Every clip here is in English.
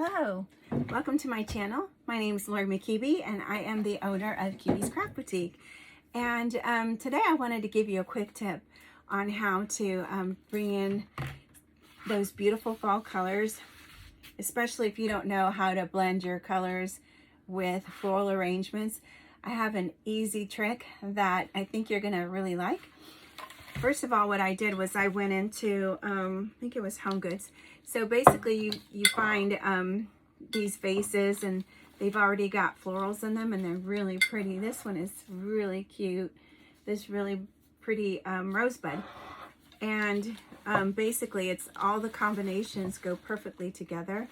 Hello, welcome to my channel. My name is Lori McKeeby and I am the owner of Keeby's Craft Boutique. And today I wanted to give you a quick tip on how to bring in those beautiful fall colors, especially if you don't know how to blend your colors with floral arrangements. I have an easy trick that I think you're going to really like. First of all, what I did was I went into, I think it was Home Goods. So basically you find these vases and they've already got florals in them and they're really pretty. This one is really cute. This really pretty rosebud. And basically it's all the combinations go perfectly together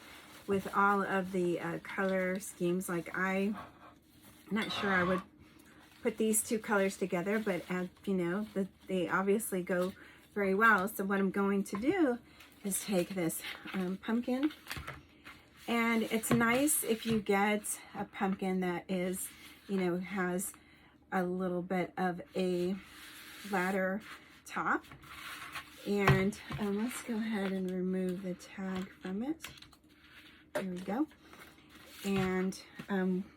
with all of the color schemes. Like I'm not sure I would put these two colors together, but you know, they obviously go very well. So what I'm going to do is take this pumpkin, and it's nice if you get a pumpkin that is, you know, has a little bit of a flatter top. And let's go ahead and remove the tag from it. There we go. And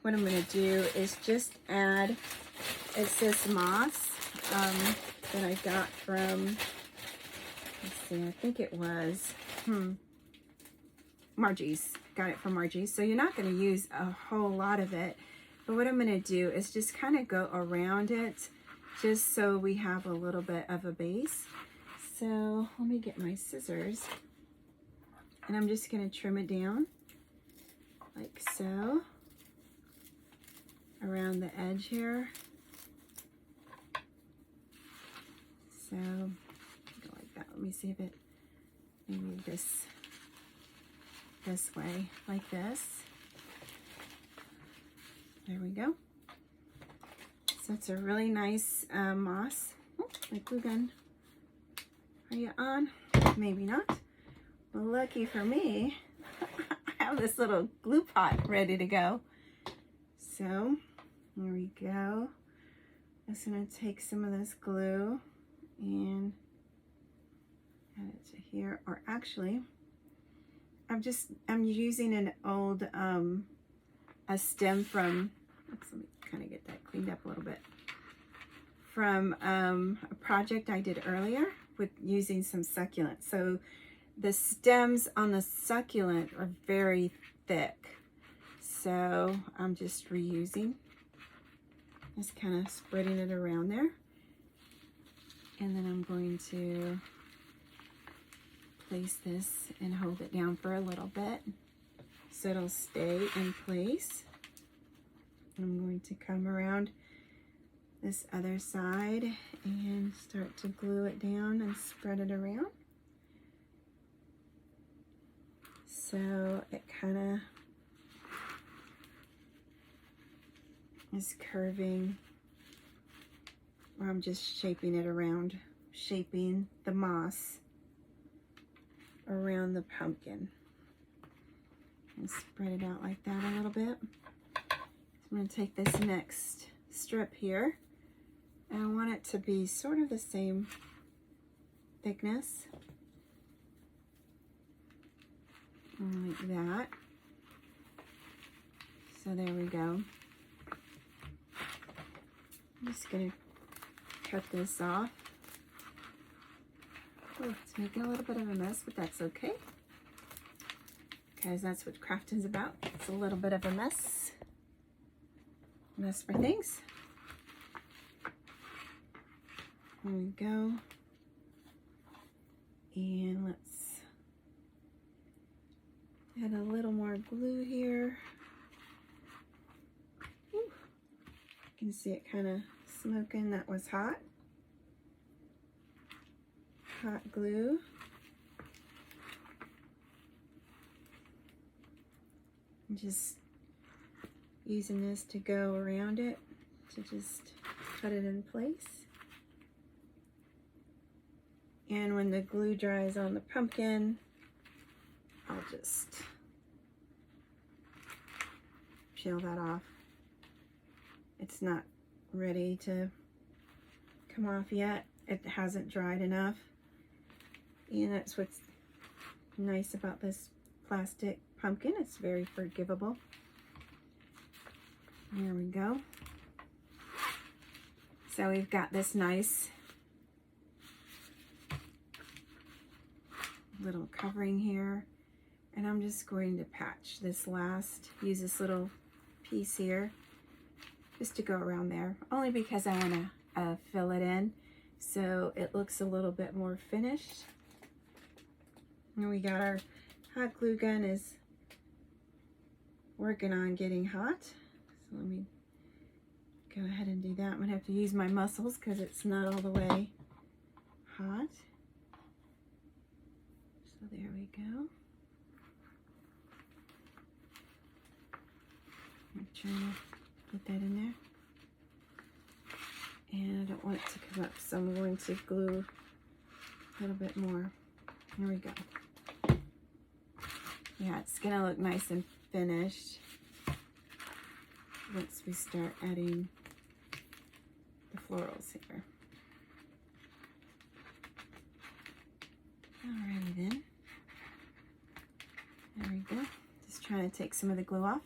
what I'm going to do is just add, it's this moss that I got from, let's see, I think it was Margie's. Got it from Margie's. So you're not going to use a whole lot of it, but what I'm going to do is just kind of go around it just so we have a little bit of a base. So let me get my scissors and I'm just going to trim it down like so around the edge here. So go like that. Let me see if it, maybe this way, like this. There we go. So it's a really nice moss. Oh, my glue gun. Are you on? Maybe not. Well, lucky for me, I have this little glue pot ready to go. So there we go. I'm just gonna take some of this glue and add it to here, or actually I'm using an old a stem from, let me kind of get that cleaned up a little bit, from a project I did earlier with using some succulent. So the stems on the succulent are very thick, so I'm just reusing, just kind of spreading it around there. And then I'm going to place this and hold it down for a little bit so it'll stay in place. I'm going to come around this other side and start to glue it down and spread it around. So it kind of is curving, or I'm just shaping it around, shaping the moss around the pumpkin. And spread it out like that a little bit. So I'm going to take this next strip here, and I want it to be sort of the same thickness, like that. So there we go. I'm just going to cut this off. Oh, it's making a little bit of a mess, but that's okay, because that's what crafting's about. It's a little bit of a mess for things. There we go. And let's add a little more glue here. Ooh. You can see it kind of smoking. That was hot. Hot glue. I'm just using this to go around it to just put it in place. And when the glue dries on the pumpkin, I'll just peel that off. It's not ready to come off yet. It hasn't dried enough. And that's what's nice about this plastic pumpkin. It's very forgivable. There we go. So we've got this nice little covering here. And I'm just going to patch this last, use this little piece here just to go around there. Only because I want to fill it in so it looks a little bit more finished. And we got our hot glue gun is working on getting hot. So let me go ahead and do that. I'm going to have to use my muscles because it's not all the way hot. So there we go. I'm trying to get that in there. And I don't want it to come up, so I'm going to glue a little bit more. Here we go. Yeah, it's going to look nice and finished once we start adding the florals here. Alrighty then. There we go. Just trying to take some of the glue off.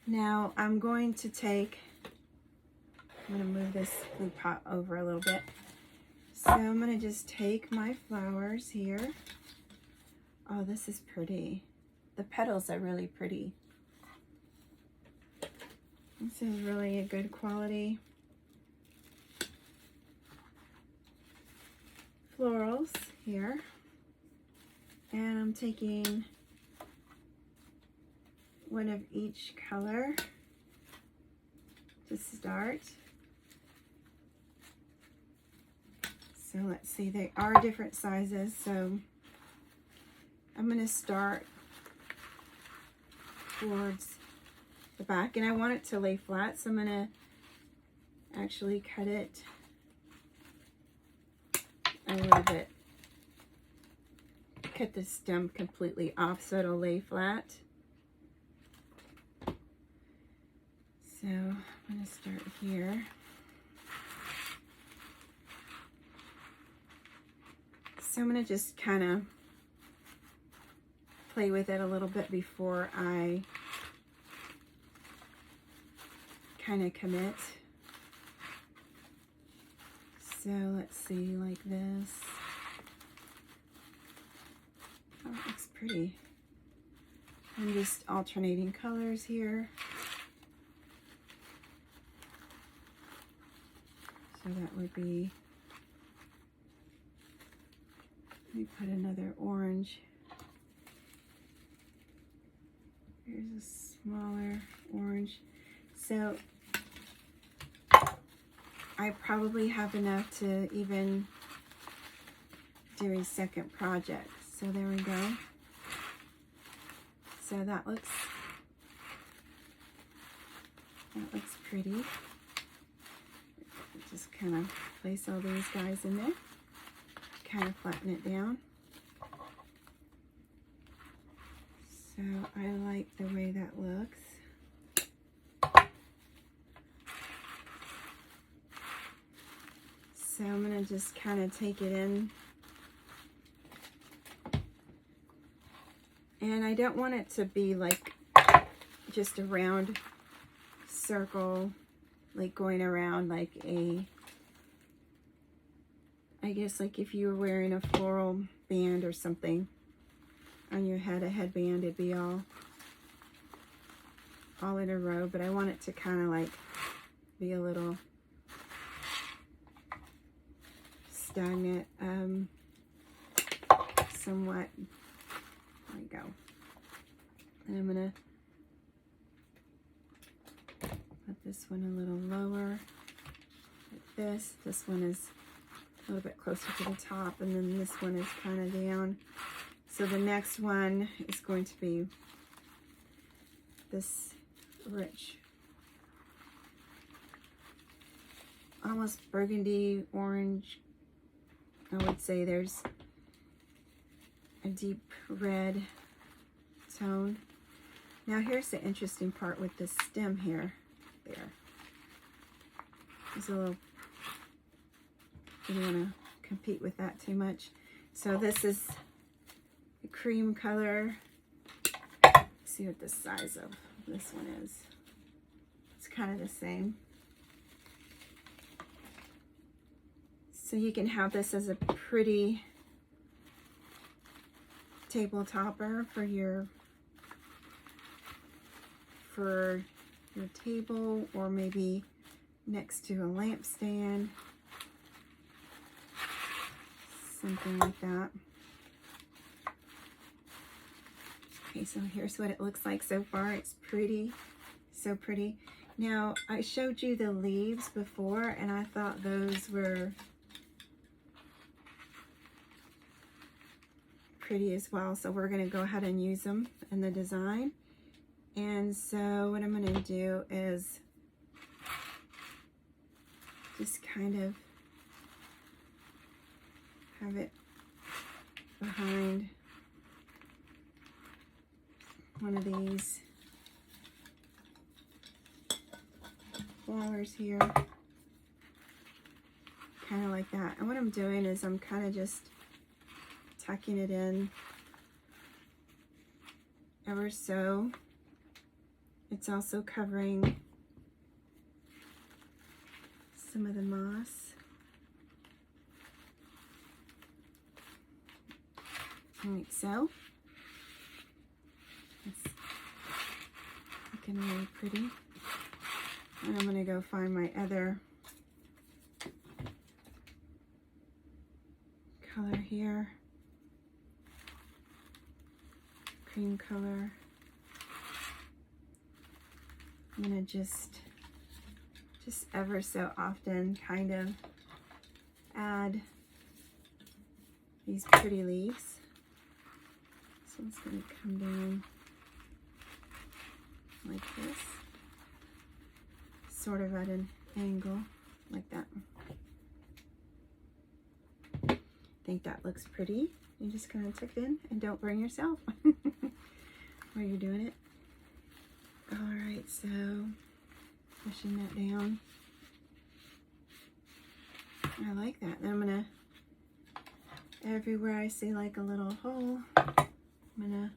Now I'm going to move this glue pot over a little bit. So I'm going to just take my flowers here. Oh, this is pretty. The petals are really pretty. This is really a good quality florals here. And I'm taking one of each color to start. So let's see, they are different sizes, so I'm going to start towards the back, and I want it to lay flat, so I'm going to actually cut it a little bit, cut the stem completely off so it'll lay flat. So I'm going to start here. So I'm going to just kind of play with it a little bit before I kind of commit. So let's see, like this. Oh, it looks pretty. I'm just alternating colors here. So that would be, let me put another orange. Here's a smaller orange. So I probably have enough to even do a second project. So there we go. So that looks pretty. Just kind of place all these guys in there, kind of flatten it down. So I like the way that looks. So I'm going to just kind of take it in. And I don't want it to be like just a round circle, like going around like a, I guess like if you were wearing a floral band or something on your head, a headband, it'd be all in a row, but I want it to kind of like be a little stagnant, somewhat. There we go. And I'm gonna put this one a little lower, like this. This one is a little bit closer to the top, and then this one is kind of down. So the next one is going to be this rich, almost burgundy orange. I would say there's a deep red tone. Now here's the interesting part with this stem here. There. There's a little, you don't want to compete with that too much. So this is cream color. Let's see what the size of this one is. It's kind of the same. So you can have this as a pretty table topper for your table, or maybe next to a lampstand, something like that. Okay, so here's what it looks like so far. It's pretty, so pretty. Now, I showed you the leaves before, and I thought those were pretty as well, so we're going to go ahead and use them in the design. And so what I'm going to do is just kind of have it behind one of these flowers here, kind of like that. And what I'm doing is I'm kind of just tucking it in ever so. It's also covering some of the moss. Like so. It's looking really pretty. And I'm going to go find my other color here. Cream color. I'm going to just ever so often kind of add these pretty leaves. So it's going to come down like this, sort of at an angle like that. I think that looks pretty. You just kind of tuck it in and don't burn yourself while you're doing it. Alright, so pushing that down. I like that. And I'm going to, everywhere I see like a little hole, I'm going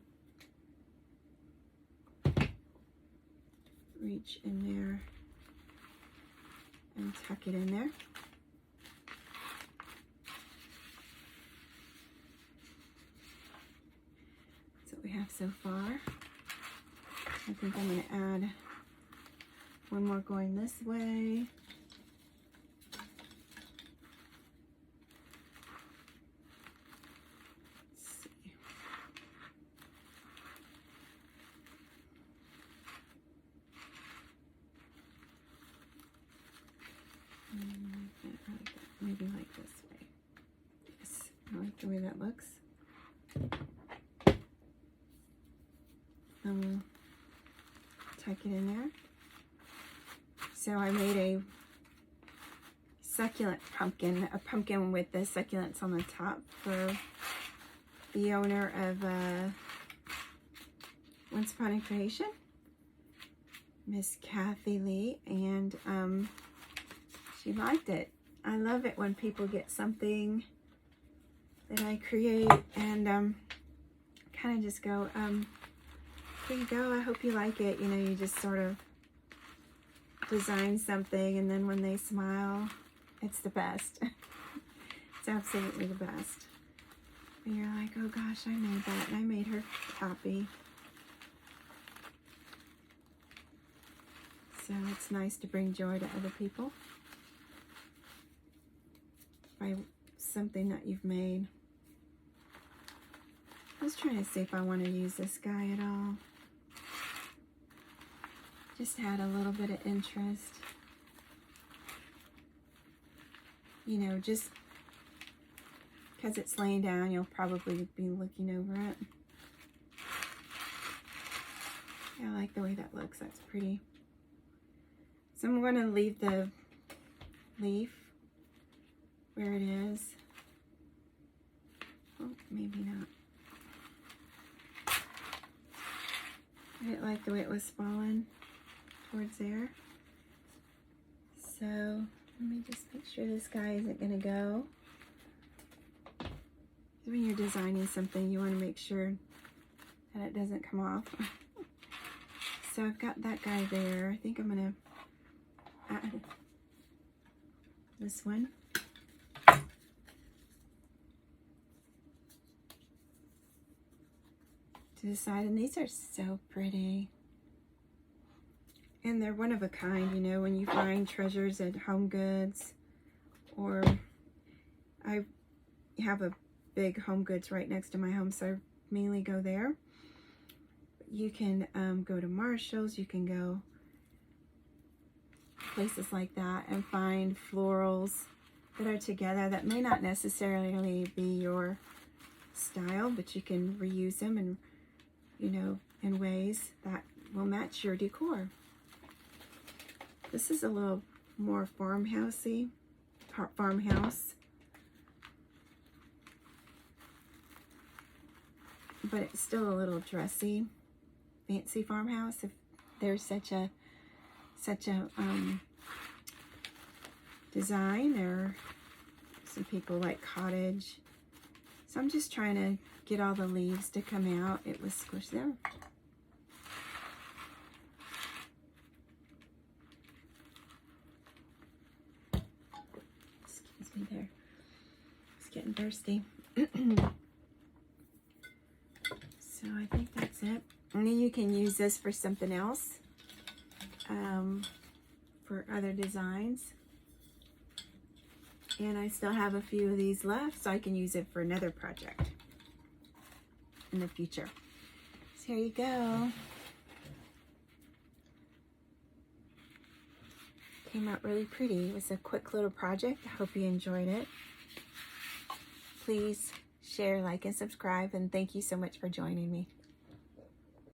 to reach in there and tuck it in there. That's what we have so far. I think I'm going to add one more going this way. Let's see. Maybe like this way. Yes, I like the way that looks. Tuck it in there. So I made a succulent pumpkin, a pumpkin with the succulents on the top for the owner of Once Upon a Creation, Miss Kathy Lee, and she liked it. I love it when people get something that I create and kind of just go, here you go, I hope you like it. You know, you just sort of design something, and then when they smile, it's the best. It's absolutely the best. And you're like, oh gosh, I made that, and I made her happy. So it's nice to bring joy to other people by something that you've made. I was trying to see if I want to use this guy at all. Just had a little bit of interest. You know, just because it's laying down, you'll probably be looking over it. I like the way that looks. That's pretty. So I'm going to leave the leaf where it is. Oh, maybe not. I didn't like the way it was falling towards there. So let me just make sure this guy isn't going to go. When you're designing something, you want to make sure that it doesn't come off. So I've got that guy there. I think I'm going to add this one. To the side, and these are so pretty. And they're one of a kind, you know, when you find treasures at Home Goods, or I have a big Home Goods right next to my home, so I mainly go there. You can go to Marshall's, you can go places like that and find florals that are together that may not necessarily be your style, but you can reuse them and, you know, in ways that will match your decor. This is a little more farmhousey, farmhouse, but it's still a little dressy, fancy farmhouse. If there's such a design, or some people like cottage. So I'm just trying to get all the leaves to come out. It was squished there. Excuse me there. It's getting thirsty. So I think that's it. And then you can use this for something else, for other designs. And I still have a few of these left, so I can use it for another project in the future. So here you go. Came out really pretty. It was a quick little project. I hope you enjoyed it. Please share, like, and subscribe, and thank you so much for joining me.